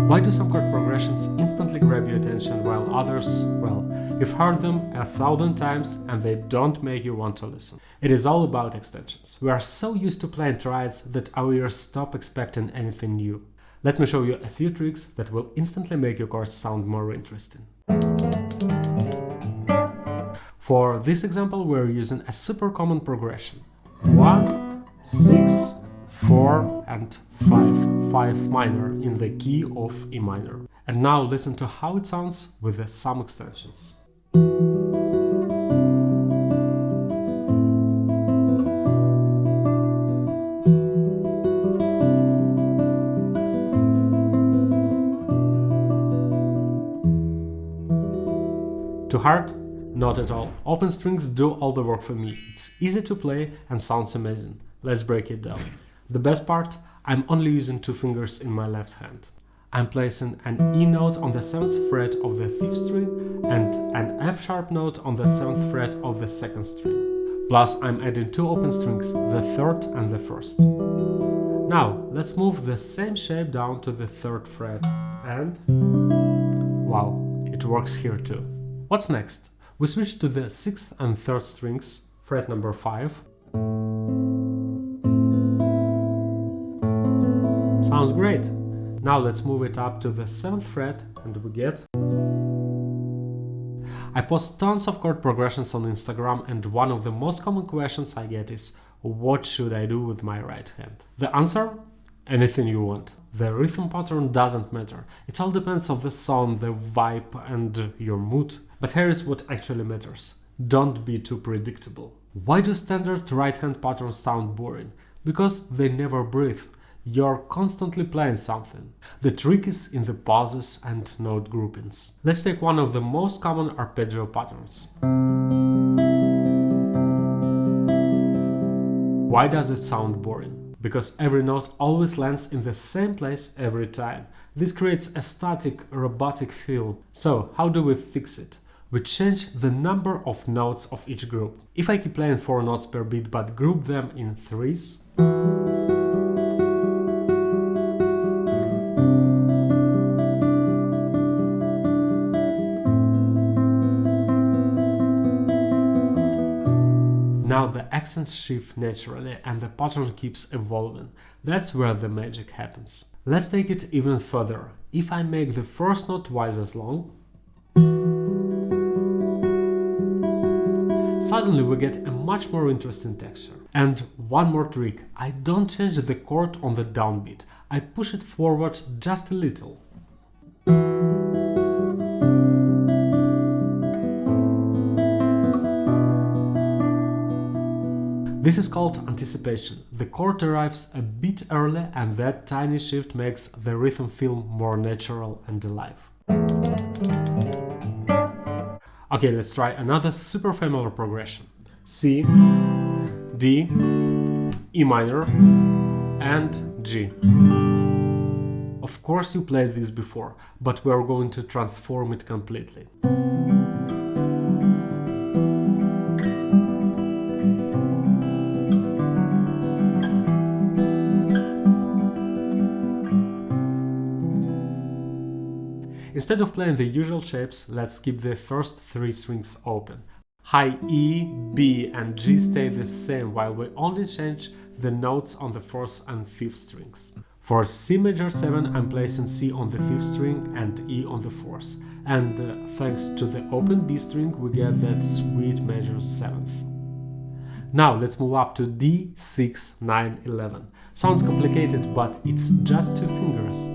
Why do some chord progressions instantly grab your attention while others, well, you've heard them 1,000 times and they don't make you want to listen? It is all about extensions. We are so used to playing triads that our ears stop expecting anything new. Let me show you a few tricks that will instantly make your chords sound more interesting. For this example, we're using a super common progression. 1, 6, 4 and 5. 5 minor in the key of E minor. And now listen to how it sounds with some extensions. Too hard? Not at all. Open strings do all the work for me. It's easy to play and sounds amazing. Let's break it down. The best part? I'm only using 2 fingers in my left hand. I'm placing an E note on the 7th fret of the 5th string and an F sharp note on the 7th fret of the 2nd string. Plus I'm adding 2 open strings, the 3rd and the 1st. Now let's move the same shape down to the 3rd fret and wow, it works here too. What's next? We switch to the 6th and 3rd strings, fret number 5. Sounds great! Now let's move it up to the 7th fret and we get... I post tons of chord progressions on Instagram and one of the most common questions I get is what should I do with my right hand? The answer? Anything you want. The rhythm pattern doesn't matter. It all depends on the song, the vibe and your mood. But here is what actually matters. Don't be too predictable. Why do standard right hand patterns sound boring? Because they never breathe. You're constantly playing something. The trick is in the pauses and note groupings. Let's take one of the most common arpeggio patterns. Why does it sound boring? Because every note always lands in the same place every time. This creates a static, robotic feel. So, how do we fix it? We change the number of notes of each group. If I keep playing 4 notes per beat but group them in 3s, now the accents shift naturally and the pattern keeps evolving. That's where the magic happens. Let's take it even further. If I make the first note twice as long, suddenly we get a much more interesting texture. And one more trick, I don't change the chord on the downbeat. I push it forward just a little. This is called anticipation. The chord arrives a bit early and that tiny shift makes the rhythm feel more natural and alive. Okay, let's try another super familiar progression. C, D, E minor, and G. Of course you played this before, but we're going to transform it completely. Instead of playing the usual shapes, let's keep the first 3 strings open. High E, B and G stay the same while we only change the notes on the 4th and 5th strings. For C major 7 I'm placing C on the 5th string and E on the 4th. And thanks to the open B string we get that sweet major 7th. Now let's move up to D, 6, 9, 11. Sounds complicated, but it's just 2 fingers.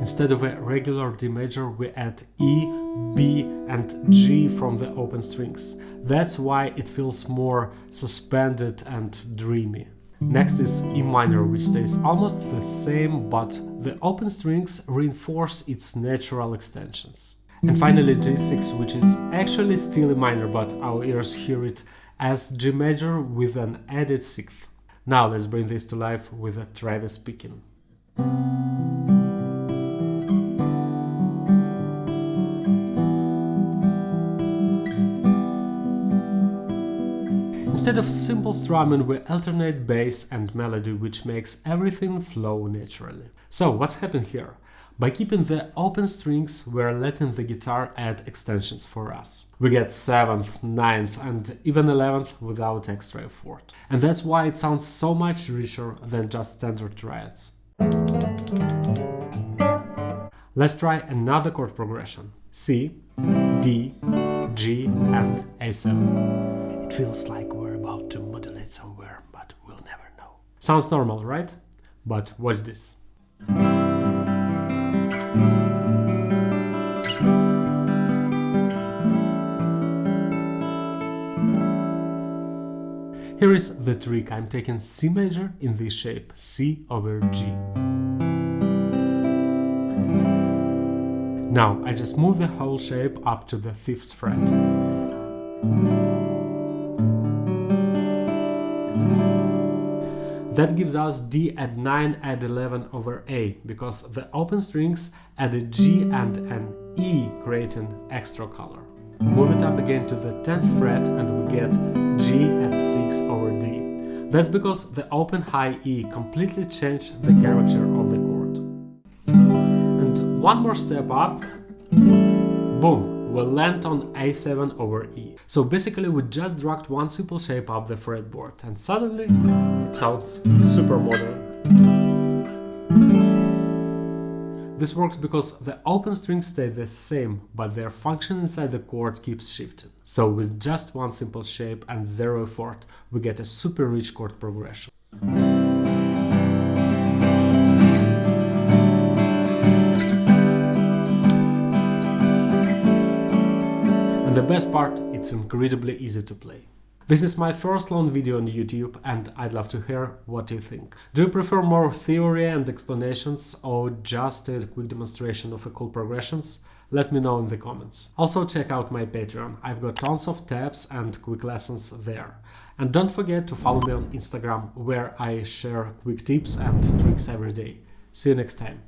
Instead of a regular D major, we add E, B and G from the open strings. That's why it feels more suspended and dreamy. Next is E minor, which stays almost the same, but the open strings reinforce its natural extensions. And finally G6, which is actually still E minor, but our ears hear it as G major with an added 6th. Now let's bring this to life with a Travis picking. Instead of simple strumming, we alternate bass and melody, which makes everything flow naturally. So what's happened here? By keeping the open strings, we're letting the guitar add extensions for us. We get 7th, 9th and even 11th without extra effort. And that's why it sounds so much richer than just standard triads. Let's try another chord progression. C, D, G and A7. It feels like we're about to modulate somewhere, but we'll never know. Sounds normal, right? But watch this. Here is the trick. I'm taking C major in this shape, C over G. Now I just move the whole shape up to the 5th fret. That gives us D at 9 add 11 over A, because the open strings add a G and an E, creating extra color. Move it up again to the 10th fret and we get G at 6 over D. That's because the open high E completely changed the character of the chord. And one more step up, boom, we'll land on A7 over E. So basically we just dragged one simple shape up the fretboard and suddenly it sounds super modern. This works because the open strings stay the same, but their function inside the chord keeps shifting. So with just one simple shape and zero effort, we get a super rich chord progression. And the best part, it's incredibly easy to play. This is my first long video on YouTube and I'd love to hear what you think. Do you prefer more theory and explanations or just a quick demonstration of cool progressions? Let me know in the comments. Also check out my Patreon, I've got tons of tabs and quick lessons there. And don't forget to follow me on Instagram where I share quick tips and tricks every day. See you next time.